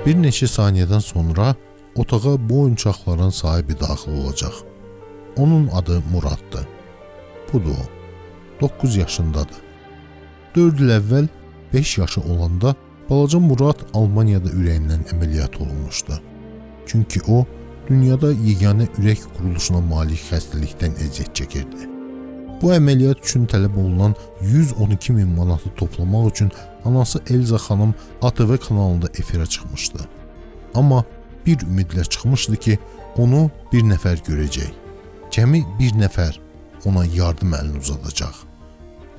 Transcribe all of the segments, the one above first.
Bir neçə saniyədən sonra otağa bu oyuncaqların sahibi daxil olacaq. Onun adı Muraddır. Budur o. 9 yaşındadır. 4 il əvvəl 5 yaşı olanda balaca Murad Almaniyada ürəyindən əməliyyat olunmuşdu. Çünki o, dünyada yeganə ürək quruluşuna malik xəstəlikdən əziyyət çəkirdi. Bu əməliyyat üçün tələb olunan 112 min manatı toplamaq üçün anası Elza xanım ATV kanalında efirə çıxmışdı. Amma bir ümidlə çıxmışdı ki, onu bir nəfər görəcək. Cəmi bir nəfər ona yardım əlini uzadacaq.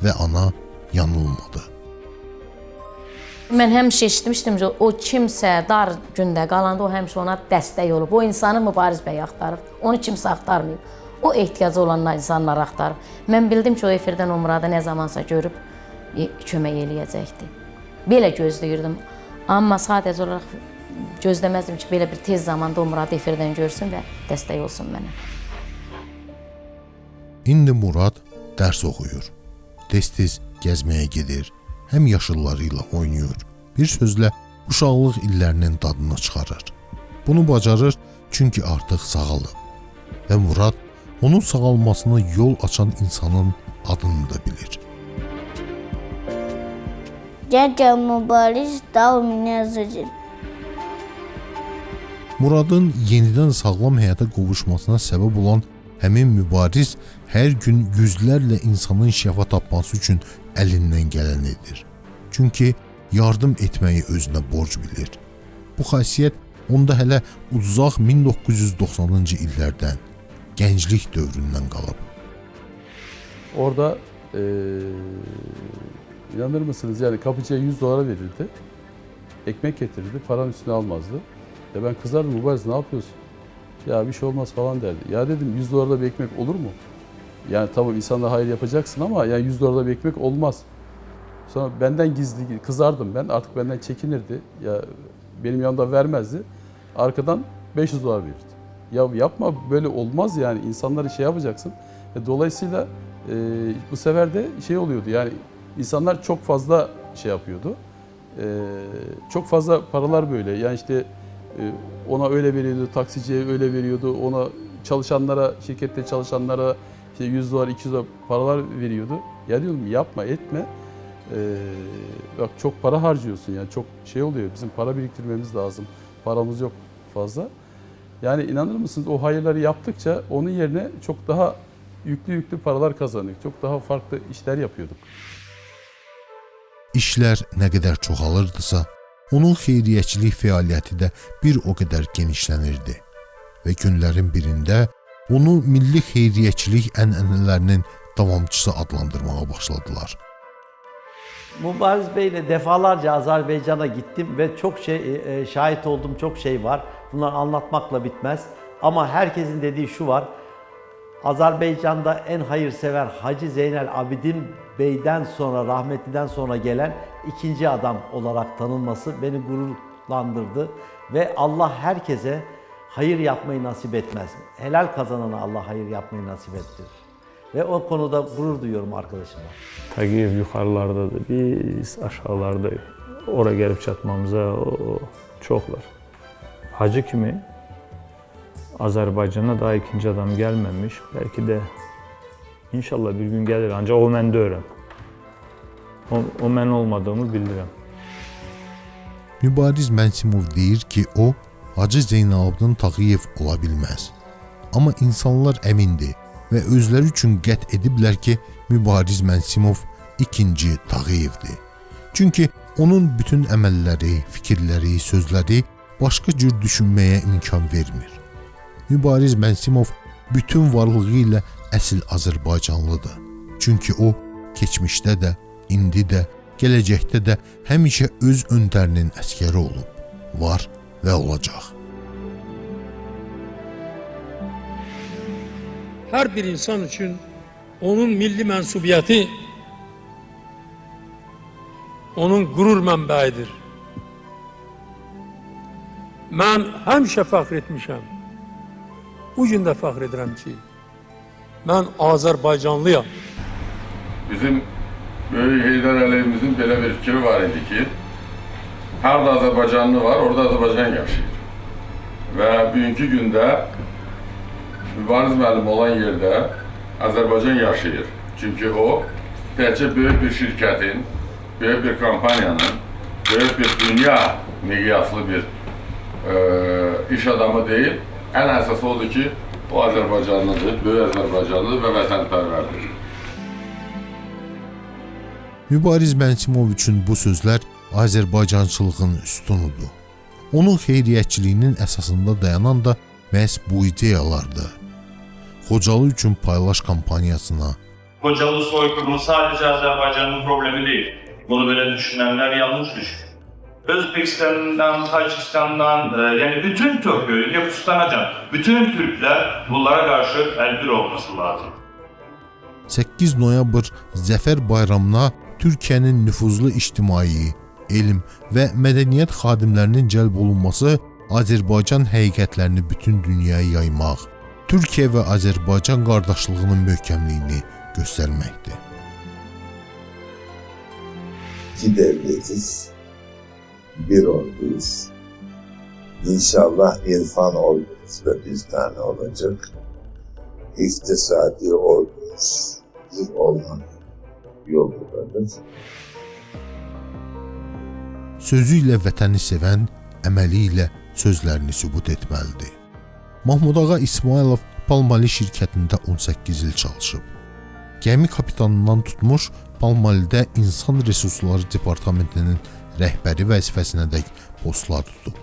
Və ana yanılmadı. Mən həmişə eşitmişdim ki, o kimsə dar gündə qalanda o həmişə ona dəstək olub. O insanı Mübariz bəy axtarıb, onu kimsə axtarmayıb. O ehtiyacı olan insanlar axtarıb. Mən bildim ki, o efirdən o Muradı nə zamansa görüb kömək eləyəcəkdi. Belə gözləyirdim. Amma sadəcə olaraq gözləməzdim ki, belə bir tez zamanda o Muradı efirdən görsün və dəstək olsun mənə. İndi Murad dərs oxuyur. Tez-tez gəzməyə gedir. Həm yaşılları ilə oynayır. Bir sözlə uşaqlıq illərinin dadını çıxarır. Bunu bacarır çünki artıq sağalıb. Və Murad onun sağalmasına yol açan insanın adını da bilir. Gəl Mübariz Davminəzəcil. Muradın yenidən sağlam həyata qovuşmasına səbəb olan həmin Mübariz hər gün yüzlərlə insanın şəfa tapması üçün əlindən gələn edir. Çünki yardım etməyi özünə borc bilir. Bu xasiyyət onda hələ uzaq 1990-cı illərdən, gənclik dövründən qalıb. Orada inanır mısınız yani kapıcıya 100 dolara verirdi. Ekmek getirirdi, paranın üstüne almazdı. Ya ben kızardım, Mübariz ne yapıyorsun? Ya bir şey olmaz falan derdi. Ya dedim 100 dolarda bir ekmek olur mu? Yani tamam insanlara hayır yapacaksın ama yani 100 dolarda bir ekmek olmaz. Sonra benden gizli kızardım ben, artık benden çekinirdi. Ya benim yanımda vermezdi. Arkadan 500 dolar verirdi. Ya yapma böyle olmaz yani insanları şey yapacaksın. Dolayısıyla bu sefer de şey oluyordu yani insanlar çok fazla şey yapıyordu. Çok fazla paralar böyle yani işte ona öyle veriyordu, taksiciye öyle veriyordu, ona çalışanlara, şirkette çalışanlara işte 100 dolar, 200 dolar paralar veriyordu. Ya diyorum yapma, etme. Bak çok para harcıyorsun yani çok şey oluyor. Bizim para biriktirmemiz lazım. Paramız yok fazla. Yani inanır mısınız o hayırları yaptıkça onun yerine çok daha yüklü paralar kazanıyorduk. Çok daha farklı işler yapıyorduk. İşlər nə qədər çoxalırdısa, onun xeyriyyəçilik fəaliyyəti də bir o qədər genişlənirdi və günlərin birində onu milli xeyriyyəçilik ənənələrinin davamçısı adlandırmağa başladılar. Mübariz Bey ile defalarca Azerbaycan'a gittim ve çok şahit olduğum çok şey var. Bunları anlatmakla bitmez. Ama herkesin dediği şu var. Azerbaycan'da en hayırsever Hacı Zeynel Abidin Bey'den sonra, rahmetliden sonra gelen ikinci adam olarak tanınması beni gururlandırdı. Ve Allah herkese hayır yapmayı nasip etmez. Helal kazanana Allah hayır yapmayı nasip ettirir. Ve o konuda gurur duyuyorum arkadaşımla. Tağıyev yuxarılardadır, biz aşağılardayıq. Ora gəlib çatmamıza çoxlar. Hacı kimi Azərbaycana daha ikinci adam gəlməmiş. Bəlkə də inşallah bir gün gəlir, ancaq o məndə öyrən. O mən olmadığımı bildirəm. Mübariz Mənsimov deyir ki, o Hacı Zeynalabdin Tağıyev ola bilməz. Amma insanlar əmindir və özləri üçün qət ediblər ki, Mübariz Mənsimov ikinci Tağıyevdir. Çünki onun bütün əməlləri, fikirləri, sözləri başqa cür düşünməyə imkan vermir. Mübariz Mənsimov bütün varlığı ilə əsl Azərbaycanlıdır. Çünki o, keçmişdə də, indi də, gələcəkdə də həmişə öz öndərinin əskəri olub, var və olacaq. Hər bir insan üçün onun milli mənsubiyyəti onun qürur mənbəyidir. Mən həmişə fəxr etmişəm. Bu gün də fəxr edirəm ki, mən Azərbaycanlıyam. Bizim Böyük Heydər Əliyevimizin belə bir fikri var idi ki, harda Azərbaycanlı var, orada Azərbaycan yaşayır. Və bugünkü gündə Mübariz müəllim olan yerdə Azərbaycan yaşayır. Çünki o, təkcə böyük bir şirkətin, böyük bir kampaniyanın, böyük bir dünya miqyaslı bir iş adamı deyil. Ən əsası odur ki, o Azərbaycanlıdır, böyük Azərbaycanlıdır və vətənpərvərdir. Mübariz Mənsimov üçün bu sözlər Azərbaycançılığın üstunudur. Onun xeyriyyətçiliyinin əsasında dayanan da məhz bu ideyalardır. Xocalı üçün paylaş kampaniyasına, Xocalı soykırımı sadece Azerbaycan'ın problemi değil. Bunu böyle düşünenler yanlış düşünüyor. Özbekistan'dan, Tacikistan'dan, yani bütün Türkiye, Yakustan'a bütün Türkler bunlara karşı elbir olması lazım. 8 noyabr Zəfər bayramına Türkiyənin nüfuzlu ictimai, elm və mədəniyyət xadimlərinin cəlb olunması Azərbaycan həqiqətlərini bütün dünyaya yaymaq, Türkiyə və Azərbaycan qardaşlığının möhkəmliyini göstərməkdir. İki devletiz, bir orduyuz. İnşallah İrfan ordusu da bir tane olacak. İktisadi orduyuz, bir olmak yolundadır. Sözü ilə vətəni sevən, əməli ilə sözlərini sübut etməlidir. Mahmud Ağa İsmailov Palmali şirkətində 18 il çalışıb. Gəmi kapitanından tutmuş, Palmalidə İnsan Resursları Departamentinin rəhbəri vəzifəsinədək postlar tutub.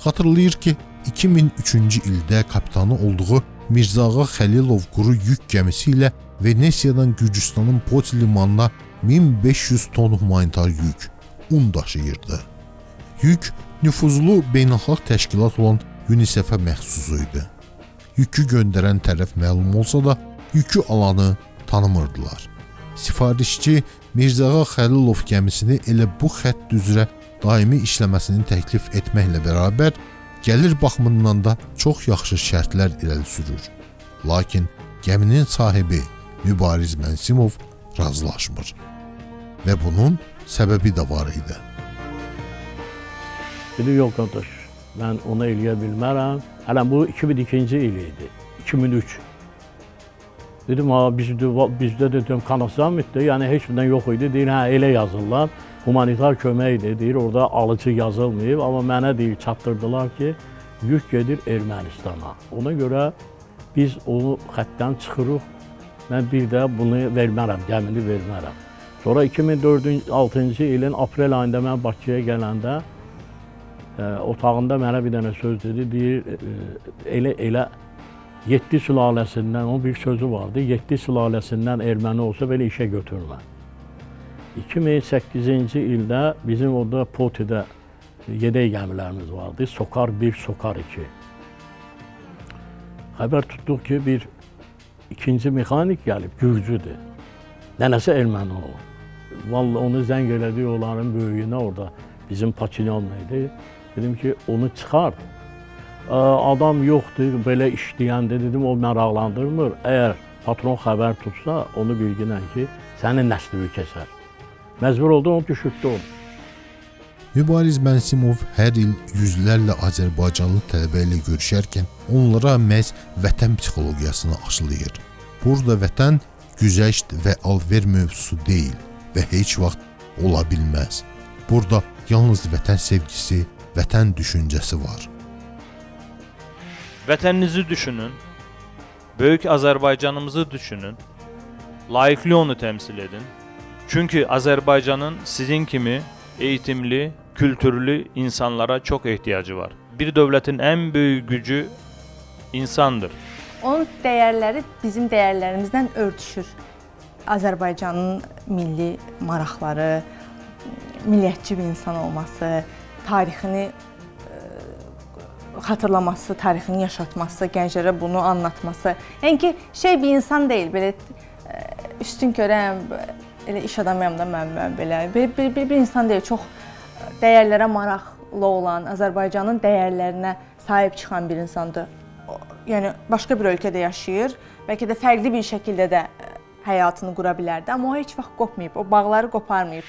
Xatırlayır ki, 2003-cü ildə kapitanı olduğu Mirzəağa Xəlilov quru yük gəmisi ilə Venesiyadan Gürcüstanın Poti limanına 1500 ton humanitar yük, un daşıyırdı. Yük nüfuzlu beynəlxalq təşkilat olan UNICEF-ə məxsus idi. Yükü göndərən tərəf məlum olsa da, yükü alanı tanımırdılar. Sifarişçi Mirzəağa Xəlilov gəmisini elə bu xətt üzrə daimi işləməsini təklif etməklə bərabər, gəlir baxımından da çox yaxşı şərtlər irəli sürür. Lakin gəminin sahibi Mübariz Mənsimov razılaşmır. Və bunun səbəbi də var idi. Dedi, yox qardaş, mən onu eləyə bilmərəm. Hələ bu 2002-ci il idi, 2003. Dedim, bizdə dedim, kanasamidir, yəni heç birdən yox idi. Deyir, hə, elə yazırlar, humanitar köməkdir, deyir, orada alıcı yazılmayıb. Amma mənə deyir, çatdırdılar ki, yük gedir Ermənistana. Ona görə biz onu xəttdən çıxırıq, mən bir də bunu vermərəm, gəmini vermərəm. Sonra 2004-6-cı ilin aprel ayında mən Bakıya gələndə, otağında mənə bir dənə söz dedi, deyir, elə 7 sülaləsindən, onun bir sözü vardı, 7 sülaləsindən erməni olsa belə işə götürmə. 2008-ci ildə bizim orada Potidə yedək gəmilərimiz vardı, Sokar 1, Sokar 2. Xəbər tutduq ki, bir ikinci mexanik gəlib, Gürcüdür, nənəsi erməni olur. Vallahi onu zəng elədik onların böyüyünə orada, bizim Paçinyanla idi. Dedim ki, onu çıxart. Adam yoxdur, belə işləyəndə dedim, o maraqlandırmır. Əgər patron xəbər tutsa, onu bilginən ki, sənin nəslini kəsər. Məcbur oldu, onu düşürtdü onu. Mübariz Mənsimov hər il yüzlərlə Azərbaycanlı tələbə ilə görüşərkən onlara məhz vətən psixologiyasını aşılayır. Burada vətən güzəşt və alver mövzusu deyil və heç vaxt ola bilməz. Burada yalnız vətən sevgisi, vətən düşüncəsi var. Vətəninizi düşünün, böyük Azərbaycanımızı düşünün, layiqli onu təmsil edin. Çünki Azərbaycanın sizin kimi eğitimli, kültürlü insanlara çok ihtiyacı var. Bir dövlətin ən böyük gücü insandır. Onun dəyərləri bizim dəyərlərimizdən örtüşür. Azərbaycanın milli maraqları, milliyyətçi bir insan olması, tarixini xatırlaması, tarixini yaşatması, gənclərə bunu anlatması. Yəni ki, bir insan deyil, belə üstün görəm, elə iş adamıyam da mən belə. Bir insan deyil, çox dəyərlərə maraqlı olan, Azərbaycanın dəyərlərinə sahib çıxan bir insandır. Yəni, başqa bir ölkədə yaşayır, bəlkə də fərqli bir şəkildə də həyatını qura bilərdi, amma o heç vaxt qopmayıb, o bağları qoparmayıb.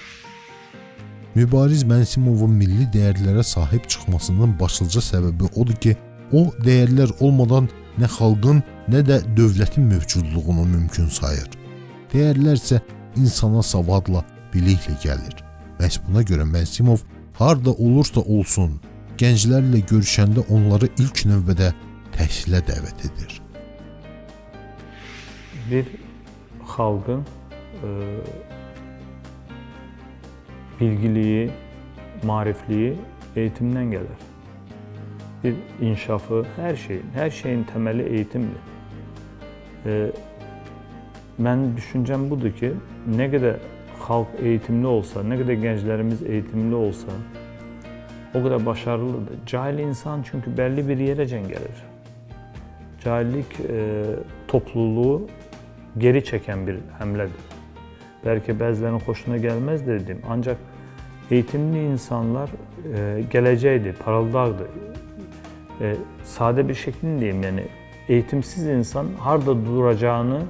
Mübariz Mənsimovun milli dəyərlərə sahib çıxmasının başlıca səbəbi odur ki, o dəyərlər olmadan nə xalqın, nə də dövlətin mövcudluğunu mümkün sayır. Dəyərlər isə insana savadla, biliklə gəlir. Məhz buna görə Mənsimov harda olursa olsun, gənclərlə görüşəndə onları ilk növbədə təhsilə dəvət edir. Bir xalqın bilgiliyi, maarifliyi eğitimdən gəlir. Bir inkişafı, hər şeyin təməli eğitimdir. Mənim düşüncəm budur ki, nə qədər xalq eğitimli olsa, nə qədər gənclərimiz eğitimli olsa, o qədər başarılıdır. Cahil insan çünki bəlli bir yerəcən gəlir. Cahillik topluluğu geri çəkən bir həmlədir. Bəlkə bəzilərinin xoşuna gəlməz dedim, ancaq eğitimli insanlar gələcəkdir, parıldaqdır. Sadə bir şəklini deyim, yəni eğitimsiz insan harda duracağını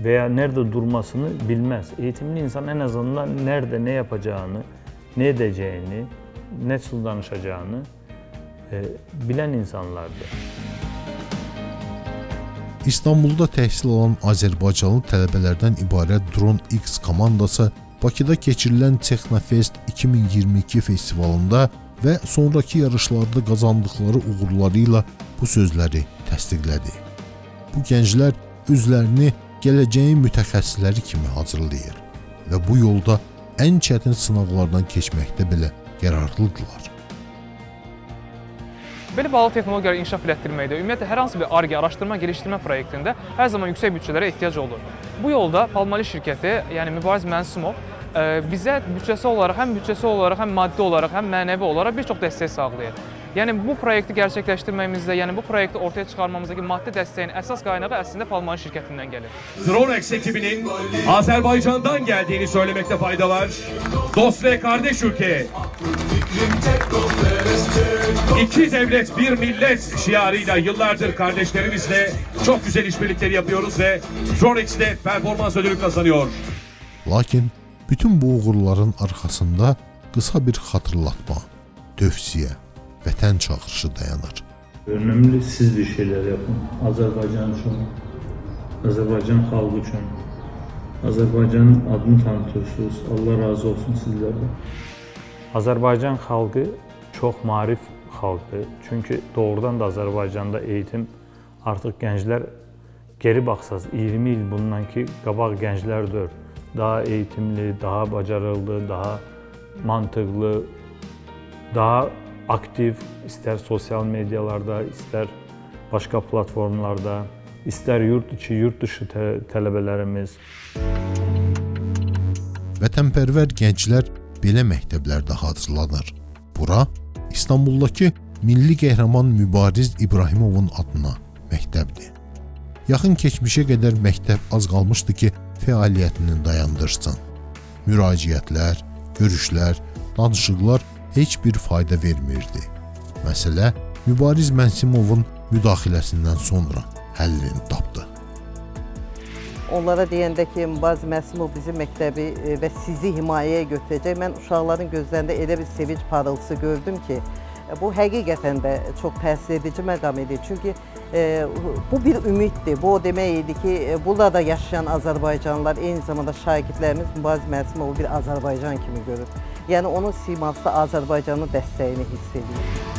veya nerede durmasını bilmez. Eğitimli insan en azından nerede ne yapacağını, ne edeceğini, nasıl danışacağını bilen insanlardır. İstanbulda təhsil alan Azərbaycanlı tələbələrdən ibarət Drone X komandası Bakıda keçirilən Texnofest 2022 festivalında və sonraki yarışlarda qazandıqları uğurlarıyla bu sözləri təsdiqlədi. Bu gənclər özlərini gələcəyin mütəxəssisləri kimi hazırlayır və bu yolda ən çətin sınaqlardan keçməkdə belə qərarlıdırlar. Belə bağlı texnologiyaları inkişaf elətdirməkdə, ümumiyyətlə hər hansı bir Ar-Ge, araşdırma, gelişdirmə proyektində hər zaman yüksək büdcələrə ehtiyac olur. Bu yolda Palmali şirkəti, yəni Mübariz Mənsimov bizə büdcəsi olaraq, həm maddi olaraq, həm mənəvi olaraq bir çox dəstək sağlayır. Yəni bu proyekti gerçəkləşdirməyimizdə, yəni bu proyekti ortaya çıxarmamızdakı maddi dəstəyin əsas qaynağı əslində Palmali şirkətindən gəlir. Dronex ekibinin Azerbaycan'dan geldiğini söylemekte fayda var. Dost ve kardeş ülke. İki devlet, bir millet şiarıyla yıllardır kardeşlerimizle çok güzel işbirlikleri yapıyoruz ve Dronex'te performans ödülü kazanıyor. Lakin bütün bu uğurların arkasında kısa bir hatırlatma, tövsiye, vətən çağırışı dayanır. Önemli siz bir şeyler yapın. Azerbaycan için, Azerbaycan xalqı için. Azerbaycanın adını tanıtırsınız. Allah razı olsun sizlerden. Azerbaycan xalqı çok marif xalqdır. Çünkü doğrudan da Azerbaycanda eğitim artık gençler geri baxsaz 20 il bundan ki qabaq gənclərdir. Daha eğitimli, daha bacarılı, daha mantıqlı, daha aktif, ister sosyal medyalarda, ister başka platformlarda, ister yurt içi, yurt dışı tələbələrimiz. Vətənpərvər gənclər belə məktəblərdə hazırlanır. Bura İstanbuldakı milli qəhrəman Mübariz İbrahimovun adına məktəbdir. Yaxın keçmişə qədər məktəb az qalmışdı ki, fəaliyyətini dayandırsın. Müraciətlər, görüşlər, danışıqlar heç bir fayda vermirdi. Məsələ Mübariz Mənsimovun müdaxiləsindən sonra həllini tapdı. Onlara deyəndə ki, Mübariz Mənsimov bizim məktəbi və sizi himayəyə götürəcək, mən uşaqların gözlərində elə bir sevinç parıltısı gördüm ki, bu həqiqətən də çox təsir edici məqam idi. Çünki bu bir ümiddir. Bu o demək idi ki, burada yaşayan Azərbaycanlılar, eyni zamanda şagirdlərimiz Mübariz Mənsimovu bir Azərbaycan kimi görür. Yəni onun siması Azərbaycanın dəstəyini hiss edir.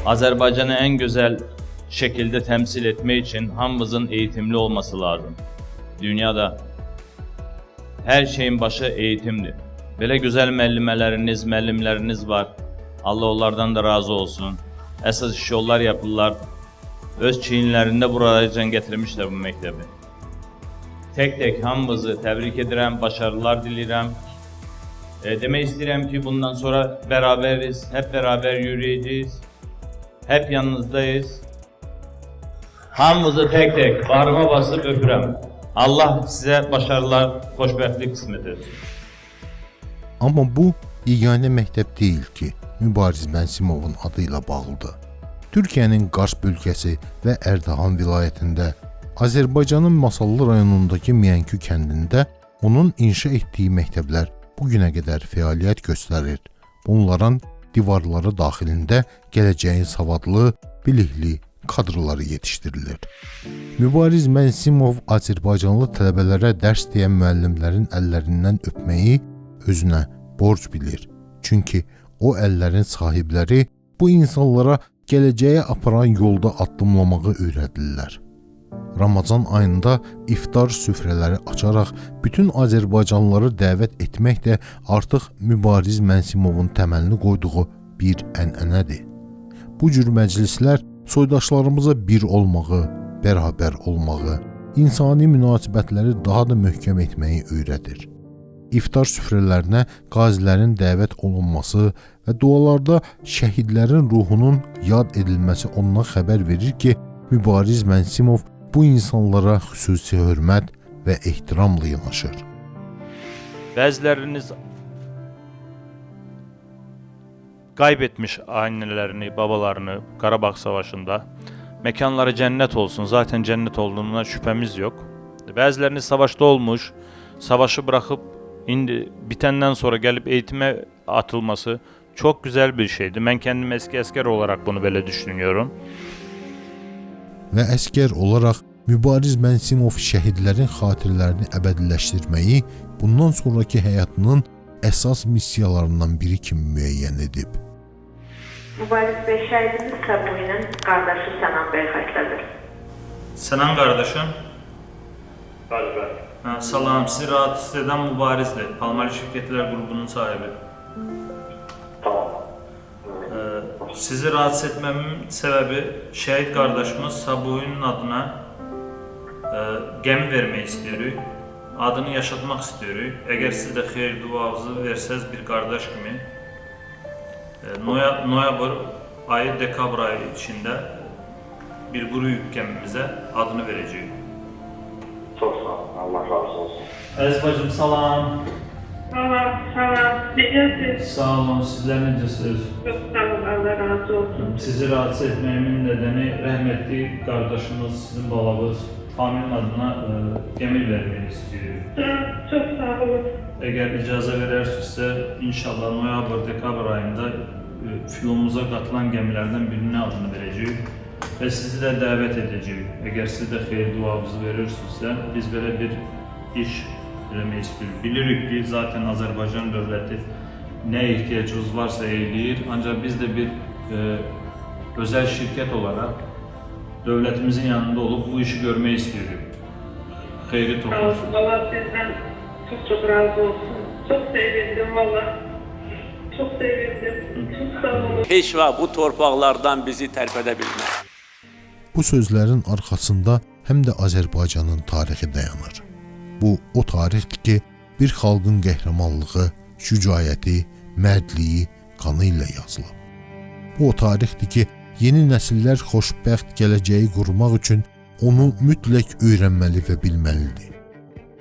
Azerbaycan'ı en güzel şekilde temsil etmek için hamımızın eğitimli olması lazım. Dünyada her şeyin başı eğitimdir. Böyle güzel müəllimləriniz var. Allah onlardan da razı olsun. Əsas iş yollar yapırlar. Öz çiğinlərində buracan getirmişler bu mektebi. tek hamımızı təbrik edirəm, başarılar dilirəm. Demək istəyirəm ki, bundan sonra bəraberiz, hep beraber yürüyeceğiz, hep yanınızdayız. Hamımızı tek bağrıma basıp öpürəm. Allah size başarılar, xoşbəxtlik qismət etsin. Amma bu yeganə məktəb deyil ki, Mübariz Mənsimovun adıyla bağlıdır. Türkiyənin Qars bölgəsi və Ərdahan vilayətində, Azərbaycanın Masallı rayonundakı Miyankü kəndində onun inşa etdiyi məktəblər bu günə qədər fəaliyyət göstərir. Bunların divarları daxilində gələcəyin savadlı, bilikli kadrları yetişdirilir. Mübariz Mənsimov Azərbaycanlı tələbələrə dərs deyən müəllimlərin əllərindən öpməyi özünə borc bilir. Çünki o əllərin sahibləri bu insanlara gələcəyə aparan yolda addımlamağı öyrədirlər. Ramazan ayında iftar süfrələri açaraq bütün Azərbaycanlıları dəvət etmək də artıq Mübariz Mənsimovun təməlini qoyduğu bir ənənədir. Bu cür məclislər soydaşlarımıza bir olmağı, bərabər olmağı, insani münasibətləri daha da möhkəm etməyi öyrədir. İftar süfrələrinə qazilərin dəvət olunması və dualarda şəhidlərin ruhunun yad edilməsi ondan xəbər verir ki, Mübariz Mənsimov bu insanlara xüsusi hörmət və ehtiramla yanaşır. Bəziləriniz kaybetmiş annelerini, babalarını Qarabağ Savaşı'nda. Mekanları cennet olsun. Zaten cennet olduğuna şüphemiz yok. Bəziləriniz savaşta olmuş, savaşı bırakıp indi bitenden sonra gelip eğitime atılması çok güzel bir şeydi. Ben kendim eski asker olarak bunu böyle düşünüyorum. Və əskər olaraq Mübariz Mənsimov şəhidlərin xatirələrini əbədiləşdirməyi bundan sonraki həyatının əsas missiyalarından biri kimi müəyyən edib. Mübariz Bey, şəhidimiz Səbuinin qardaşı Sənan Bəy xətlədir. Sənan qardaşım. Bəli. Salam, sizi rahatsız eden Mübariz'dir. Palmali Şirketler grubunun sahibi. Tamam. Sizi rahatsız etmemin sebebi şehit kardeşimiz Sabuh'un adına gemi vermek istiyoruz. Adını yaşatmak istiyoruz. Eğer siz de xeyir duanızı verseniz bir kardeş gibi noyabr ayı, dekabr ayı içinde bir grup gemimize adını vereceğiz. Çok sağ olun. Allah razı olsun. Əziz bacım, salam. Salam. Necəsiniz? Sağ olun, sizler necəsiniz? Çok sağ olun. Allah razı olsun. Sizi rahatsız etmeyimin nedeni rahmetli kardeşimiz, sizin babanız Famil'in adına gemi vermeyi istiyor. Çok sağ olun. Eğer icazə verərsinizsə, inşallah noyabr, dekabr ayında filmumuza katılan gemilerden birine adını vereceğiz. Ve sizi de davet edeceğiz. Eğer siz de xeyir duanızı verirsinizsə, biz böyle bir iş eləmək istiyoruz. Bilirik ki, zaten Azərbaycan dövləti nə ihtiyacımız varsa eyləyir. Ancaq biz de bir özel şirket olarak devletimizin yanında olup bu işi görmeyi istiyoruz. Xeyri toplansın. Allah sizden çok razı olsun. Çok sevindim valla. Çok sevindim. Çok sağ olun. Heç vaxt bu torpaqlardan bizi tərpədə bilməz. Bu sözlərin arxasında həm də Azərbaycanın tarixi dayanır. Bu o tarixdir ki, bir xalqın qəhrəmanlığı, şücaəti, mərdliyi qanı ilə yazılıb. Bu o tarixdir ki, yeni nəsillər xoşbəxt gələcəyi qurmaq üçün onu mütləq öyrənməli və bilməlidir.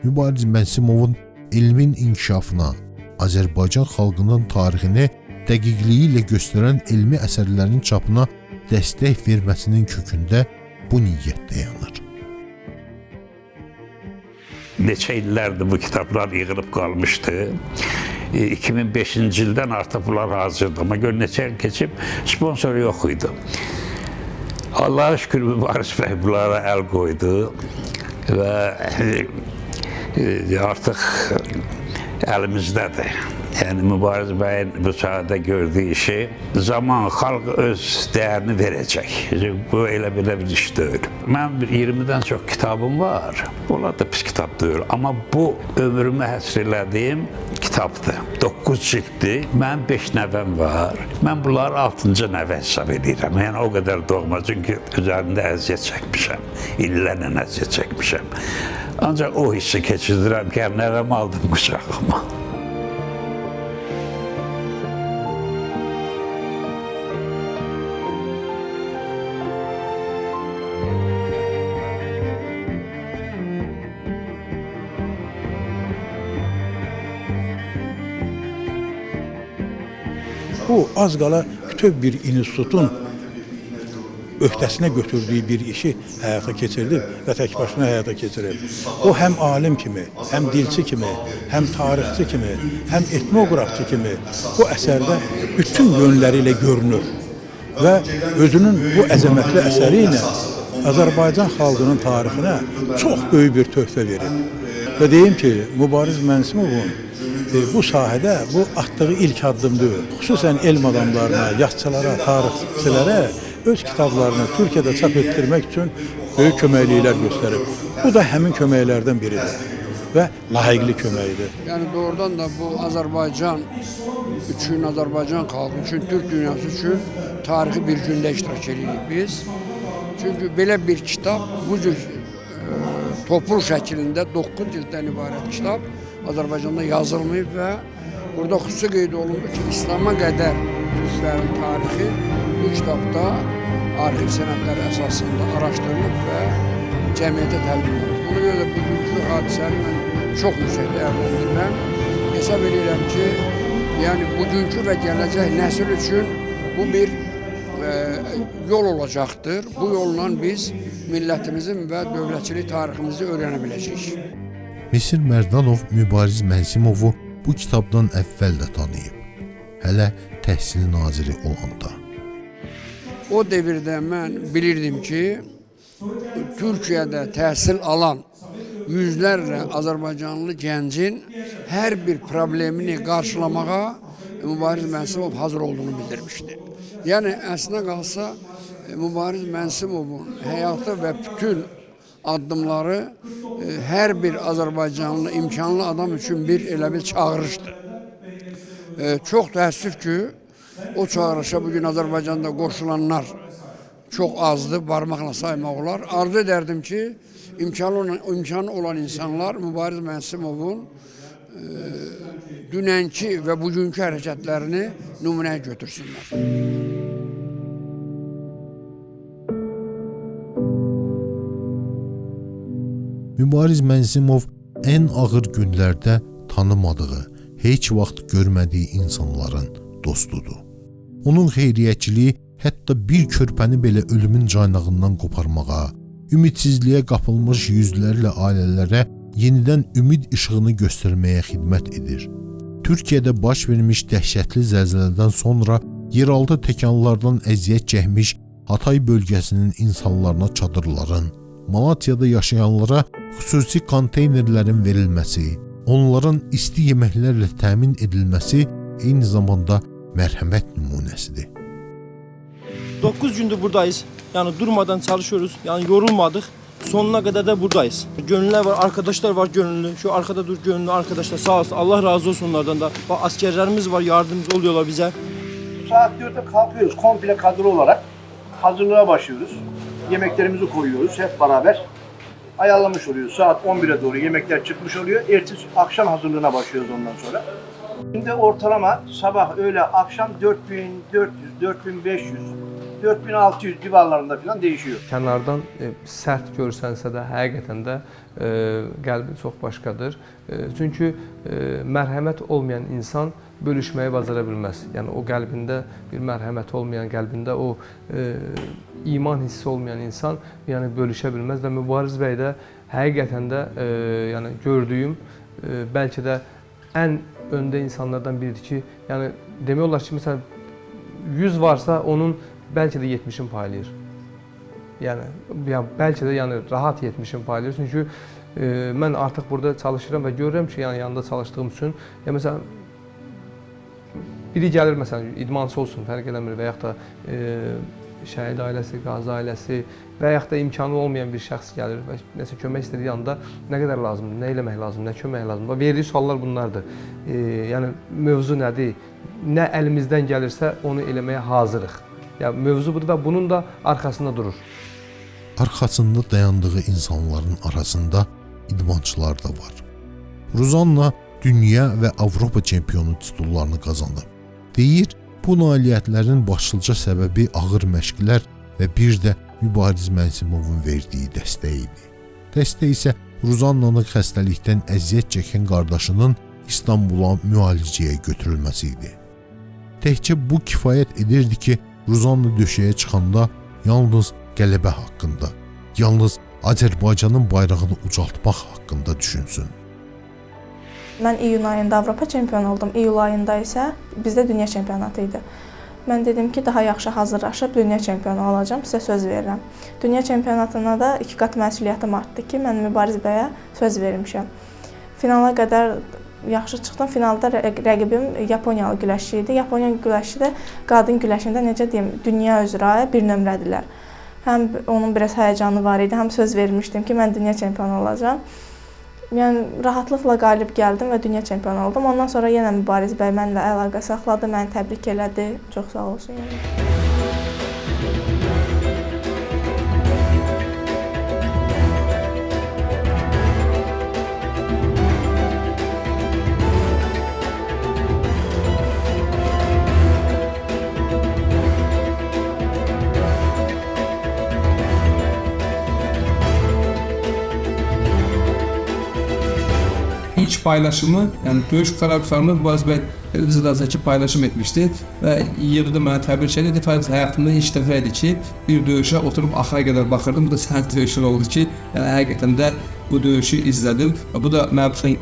Mübariz Mənsimovun elmin inkişafına, Azərbaycan xalqının tarixini dəqiqliyi ilə göstərən elmi əsərlərin çapına dəstək verməsinin kökündə bu niyyət dayanır. Neçə illərdir bu kitablar yığılıb qalmışdı. 2005-ci ildən artıq bunlar hazırdı. Amma gör neçə il keçib sponsor yox idi. Allah'a şükür Mübariz bəy bunlara əl qoydu və artıq əlimizdədir. Yani Mübariz Bey'in bu sahada gördüğü işi zaman halk öz değerini verecek. Bu öyle bir iş değil. Ben 20'den çok kitabım var. Onlar da pis kitap değil. Ama bu ömrümü həsr kitaptı. 9 ciltdi. Mən 5 nəvəm var. Mən bunları 6-cı nəvə hesab edirəm. Yəni o kadar doğma. Çünkü üzerinde əziyyət çəkmişəm. İllərlə əziyyət çəkmişəm. Ancaq o hissi keçirdirəm ki, nəvəmi aldım qucağıma. Bu az qala bütöv bir institutun öhdəsinə götürdüyü bir işi həyata keçirdib və tək başına həyata keçirib. O həm alim kimi, həm dilçi kimi, həm tarixçi kimi, həm etnoqrafçı kimi bu əsərdə bütün yönləri ilə görünür və özünün bu əzəmətli əsəri ilə Azərbaycan xalqının tarixinə çox böyük bir töhfə verir. Və deyim ki, Mübariz Mənsimovun bu sahədə bu atdığı ilk addımdır. Xüsusən elm adamlarına, yazıçılara, tarixçilərə öz kitablarını Türkiyədə çap etdirmək üçün böyük köməkliklər göstərib. Bu da həmin köməklərdən biridir və layiqli köməkdir. Yəni doğrudan da bu Azərbaycan üçün, Azərbaycan xalqı üçün, Türk dünyası üçün tarixi bir gündə iştirak edirik biz. Çünki belə bir kitab, bu cür toplu şəklində 9 cilddən ibarət kitab Azərbaycanda yazılmayıb və burada xüsusi qeyd olundu ki, İslam'a qədər türklərin tarixi bu kitabda arxiv sənədləri əsasında araşdırılıb və cəmiyyətə təqdim olunub. Buna görə də bugünkü hadisəni mən çox yüksək dəyərləndirirəm. Hesab edirəm ki, yəni bugünkü və gələcək nəsil üçün bu bir yol olacaqdır. Bu yolla biz millətimizin və dövlətçilik tariximizi öyrənə biləcəyik. Misir Mərdanov Mübariz Mənsimov'u bu kitabdan əvvəl də tanıyıb. Hələ təhsil naziri olanda. O devirdə mən bilirdim ki, Türkiyədə təhsil alan yüzlərlə Azərbaycanlı gəncin hər bir problemini qarşılamağa Mübariz Mənsimov hazır olduğunu bildirmişdi. Yəni, əslində qalsa, Mübariz Mənsimovun həyatı və bütün addımları hər bir Azərbaycanlı, imkanlı adam üçün bir elə bir çağırışdır. Çox təəssüf ki, o çağırışa bugün Azərbaycanda qoşulanlar çox azdır, barmaqla saymaq olar. Arzu edərdim ki, imkanı olan insanlar Mübariz Mənsimovun dünənki və bugünkü hərəkətlərini nümunəyə götürsünlər. Mübariz Mənsimov ən ağır günlərdə tanımadığı, heç vaxt görmədiyi insanların dostudur. Onun xeyriyyəçiliyi hətta bir körpəni belə ölümün caynağından qoparmağa, ümidsizliyə qapılmış yüzlərlə ailələrə yenidən ümid işığını göstərməyə xidmət edir. Türkiyədə baş vermiş dəhşətli zəlzələdən sonra yeraltı təkanlardan əziyyət çəkmiş Hatay bölgəsinin insanlarına çadırların, Malatyada yaşayanlara xüsusi konteynerlərin verilməsi, onların isti yeməklərlə təmin edilməsi eyni zamanda mərhəmət nümunəsidir. 9 gündür buradayız. Yani durmadan çalışıyoruz. Yani yorulmadık. Sonuna kadar da buradayız. Gönüllüler var, arkadaşlar var gönüllü. Şu arkada dur gönüllü arkadaşlar sağ olsun. Allah razı olsun onlardan da. Bak askerlerimiz var, yardımcı oluyorlar bize. Saat 4'te kalkıyoruz. Komple kadro olarak hazırlığa başlıyoruz. Yemeklerimizi koyuyoruz hep beraber. Ayarlamış oluyoruz. Saat 11'e doğru yemekler çıkmış oluyor. Ertesi akşam hazırlığına başlıyoruz ondan sonra. Şimdi ortalama sabah, öğle, akşam 4400, 4500, 4600 civarlarında falan değişiyor. Kənardan sərt görsənsə də, həqiqətən də qəlbi çox başqadır. Çünki mərhəmət olmayan insan bölüşməyi bacara bilməz. Yəni o qəlbində bir mərhəmət olmayan, qəlbində o iman hissi olmayan insan yəni bölüşə bilməz və Mübariz bəy də həqiqətən də yəni gördüyüm bəlkə də ən öndə insanlardan biridir ki, yəni demək olar ki, məsələn 100 varsa onun bəlkə də 70'ini paylayır. Yəni bəlkə də yəni rahat 70'ini paylayır. Çünki mən artıq burada çalışıram və görürəm ki, yəni yanında çalışdığım üçün, yəni məsələn biri gəlir məsələn idmançı olsun, fərq eləmir və yaxud da şəhid ailəsi, qazi ailəsi və yaxud da imkanı olmayan bir şəxs gəlir və nəsə kömək istədiyi anda nə qədər lazımdır, nə eləmək lazımdır, nə kömək lazımdır. Verdiyi suallar bunlardır. Yəni mövzu nədir? Nə əlimizdən gəlirsə onu eləməyə hazırıq. Yəni mövzu budur və bunun da arxasında durur. Arxasında dayandığı insanların arasında idmançılar da var. Ruzanna dünya və Avropa çempionu titullarını qazanıb. Deyir, bu nailiyyətlərin başlıca səbəbi ağır məşqlər və bir də Mübariz Mənsimovun verdiyi dəstək idi. Dəstək isə Ruzannanın xəstəlikdən əziyyət çəkən qardaşının İstanbula müalicəyə götürülməsi idi. Təkcə bu kifayət edirdi ki, Ruzanna döşəyə çıxanda yalnız qələbə haqqında, yalnız Azərbaycanın bayrağını ucaltmaq haqqında düşünsün. Mən iyun ayında Avropa çempionu oldum, iyul ayında isə bizdə dünya çempionatı idi. Mən dedim ki, daha yaxşı hazırlaşıb dünya çempionu olacağam, sizə söz verirəm. Dünya çempionatına da 2 qat məsuliyyətim artdı ki, mən Mübariz bəyə söz vermişəm. Finala qədər yaxşı çıxdım. Finalda rəqibim Yaponiyalı güləşçi idi. Yaponiyalı güləşçi də qadın güləşində necə deyim, dünya üzrə bir nömrədilər. Həm onun biraz həyəcanı var idi, həm söz vermişdim ki, mən dünya çempionu olacağam. Yəni rahatlıqla qalib gəldim və dünya çempionu oldum. Ondan sonra yenə Mübariz bəy mənimlə əlaqə saxladı, məni təbrik elədi. Çox sağ olsun. İlk paylaşımı, yəni döyüş fotoğraflarını Mübariz bəy televiziyadakı paylaşım etmişdi və yerdə mənə təbrik edirdi. Həyatımda ilk dəfə idi ki, bir döyüşə oturub axıra qədər baxırdım. Bu da sərt döyüşlər oldu ki, yəni həqiqətən də bu döyüşü izlədim. Bu da mənim üçün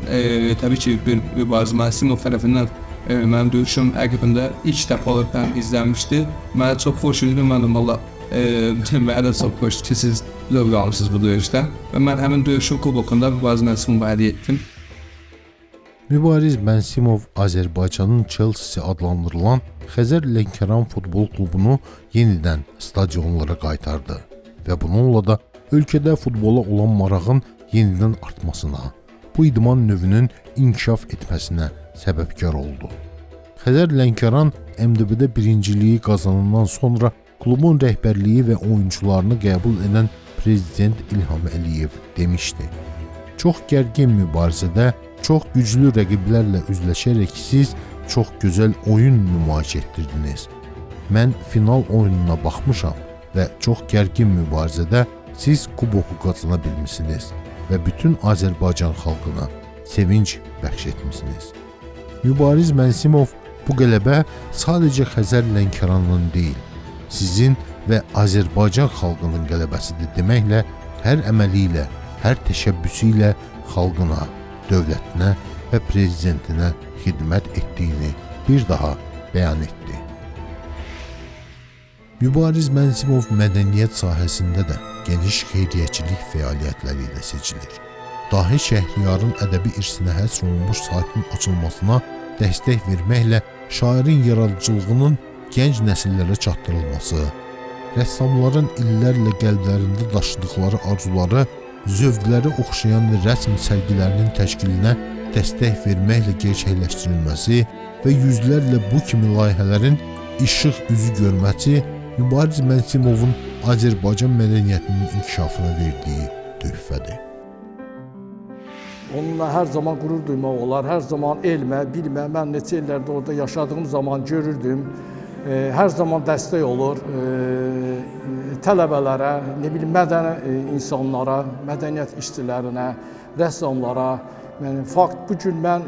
təbii ki, bir Mübariz Mənsimov tərəfindən mənim döyüşüm həqiqətən də ilk dəfə olaraq izlənmişdi. Mənə çox xoş idi, mənim valla mənə də çox xoşdur ki, siz zövq almışsınız bu döyüşdən və mən həmin döyüşün kubokunda Mübariz Mənsimov'a hədiyyə etdim. Mübariz Mənsimov Azərbaycanın Chelsea adlandırılan Xəzər Lənkəran futbol klubunu yenidən stadionlara qaytardı və bununla da ölkədə futbola olan marağın yenidən artmasına, bu idman növünün inkişaf etməsinə səbəbkar oldu. Xəzər Lənkəran MDB-də birinciliyi qazanandan sonra klubun rəhbərliyi və oyuncularını qəbul edən prezident İlham Əliyev demişdi: "Çox gərgin mübarizədə çox güclü rəqiblərlə üzləşərək siz çox gözəl oyun nümayiş etdirdiniz. Mən final oyununa baxmışam və çox gərgin mübarizədə siz kuboku qazana bilmisiniz və bütün Azərbaycan xalqına sevinç bəxş etmisiniz." Mübariz Mənsimov bu qələbə sadəcə Xəzər Lənkəranın deyil, sizin və Azərbaycan xalqının qələbəsidir deməklə hər əməli ilə, hər təşəbbüsü ilə xalqına, dövlətinə və prezidentinə xidmət etdiyini bir daha bəyan etdi. Mübariz Mənsimov mədəniyyət sahəsində də geniş xeyriyyəçilik fəaliyyətləri ilə seçilir. Dahi Şəhriyarın ədəbi irsinə həsr olunmuş saytın açılmasına dəstək verməklə şairin yaradıcılığının gənc nəsillərə çatdırılması, rəssamların illərlə qəlblərində daşıdıqları arzuları, zövqləri oxşayan rəsm sərgilərinin təşkilinə dəstək verməklə gerçəkləşdirilməsi və yüzlərlə bu kimi layihələrin işıq üzü görməsi Mübariz Mənsimovun Azərbaycan mədəniyyətinin inkişafına verdiyi töhfədir. Onunla hər zaman qürur duymaq olar, hər zaman elmə, bilmə, mən neçə illərdə orada yaşadığım zaman görürdüm. Hər zaman dəstək olur tələbələrə, mədəni insanlara, mədəniyyət işçilərinə, rəssamlara. Fakt bu gün mən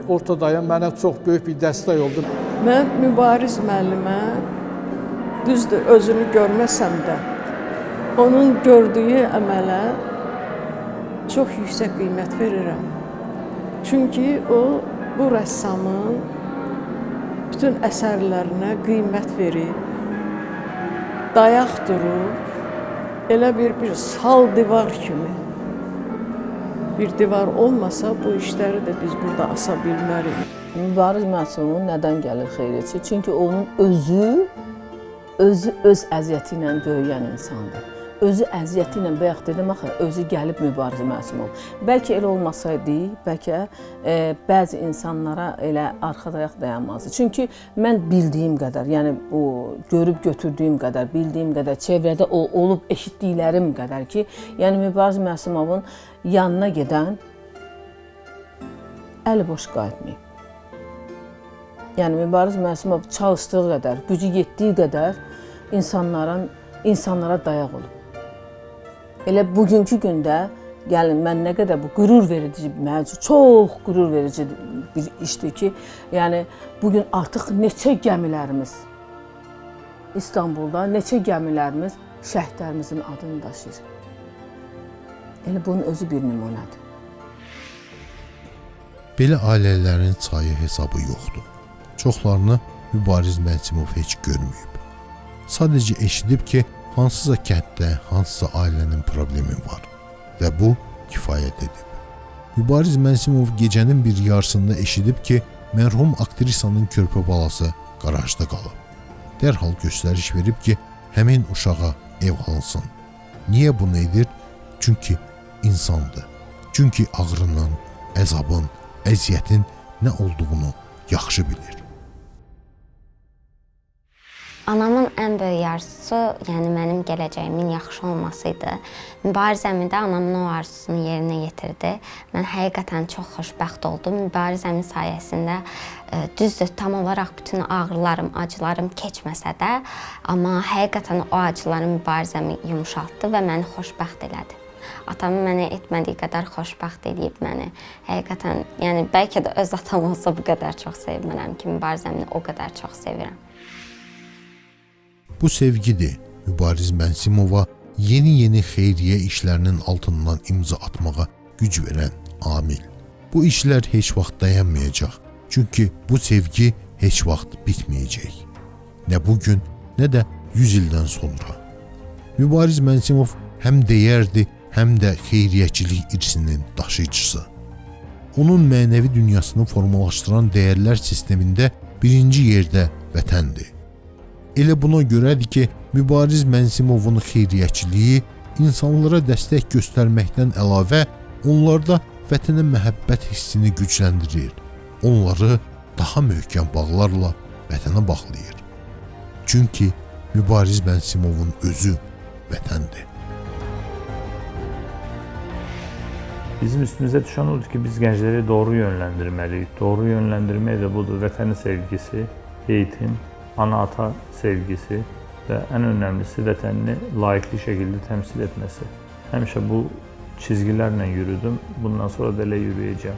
ortadayım, mənə çox böyük bir dəstək oldu. Mən Mübariz müəllimə düzdür, özünü görməsəm də, onun gördüyü əmələ çox yüksək qiymət verirəm. Çünki o, bu rəssamın bütün əsərlərinə qiymət verir, dayaq durur, elə bir sal divar kimi. Bir divar olmasa bu işləri də biz burada asa bilmərik. Mübariz Məsumov nədən gəlir xeyriyyətçi? Çünki onun özü öz əziyyəti ilə böyüyən insandır. Özü əziyyəti ilə, bayaq dedim axı, özü gəlib Mübariz Məsumov. Bəlkə elə olmasaydı, bəlkə bəzi insanlara elə arxadayaq dayanmazdı. Çünki mən bildiyim qədər, yəni o görüb götürdüyüm qədər, bildiyim qədər, çevrədə olub eşitdiklərim qədər ki, yəni Mübariz Məsumovun yanına gedən əli boş qayıtmayıb. Yəni Mübariz Məsumov çalışdığı qədər, gücü yetdiyi qədər insanlara dayaq olub. Elə bugünkü gündə, gəlin, mən nə qədər bu qürur verici, mənim üçün çox qürur verici bir işdir ki, yəni bugün artıq neçə gəmilərimiz İstanbulda, neçə gəmilərimiz şəhidlərimizin adını daşıyır. Elə bunun özü bir nümunədir. Belə ailələrin sayı hesabı yoxdur. Çoxlarını Mübariz Məsumov heç görməyib. Sadəcə eşidib ki, hansısa kənddə, hansısa ailənin problemi var və bu kifayət edib. Mübariz Məsumov gecənin bir yarısında eşidib ki, mərhum aktrisanın körpə balası qarajda qalıb. Dərhal göstəriş verib ki, həmin uşağa ev alınsın. Niyə bunu edir? Çünki insandır. Çünki ağrının, əzabın, əziyyətin nə olduğunu yaxşı bilir. Anamın ən böyük arzusu, yəni mənim gələcəyimin yaxşı olmasıydı. Mübariz əmi də anamın o arzusunu yerinə yetirdi. Mən həqiqətən çox xoşbəxt oldum. Mübariz əmi sayəsində düzdür, tam olaraq bütün ağrılarım, acılarım keçməsə də, amma həqiqətən o acıları Mübariz əmi yumşaltdı və məni xoşbəxt elədi. Atamın mənə etmədiyi qədər xoşbəxt eləyib məni. Həqiqətən, yəni bəlkə də öz atam olsa bu qədər çox sevmərəm ki, Mübariz əmini o qədər çox sevirəm. Bu sevgidir Mübariz Məsumova yeni xeyriyyə işlərinin altından imza atmağa güc verən amil. Bu işlər heç vaxt dayanmayacaq. Çünki bu sevgi heç vaxt bitməyəcək. Nə bugün, nə də 100 ildən sonra. Mübariz Məsumov həm dəyərdi, həm də xeyriyyəçilik irsinin daşıyıcısı. Onun mənəvi dünyasını formalaşdıran dəyərlər sistemində birinci yerdə vətəndir. Elə buna görədir ki, Mübariz Məsumovun xeyriyyəçiliyi insanlara dəstək göstərməkdən əlavə onlarda vətənə məhəbbət hissini gücləndirir. Onları daha möhkəm bağlarla vətənə bağlayır. Çünki Mübariz Məsumovun özü vətəndir. Bizim üstümüzə düşən odur ki, biz gəncləri doğru yönləndirməliyik. Doğru yönləndirmək də budur. Vətənin sevgisi, eğitim, ana-ata sevgisi və ən önəmlisi vətənini layiqli şəkildə təmsil etməsi. Həmişə bu çizgilərlə yürüdüm, bundan sonra da elə yürüyəcəm.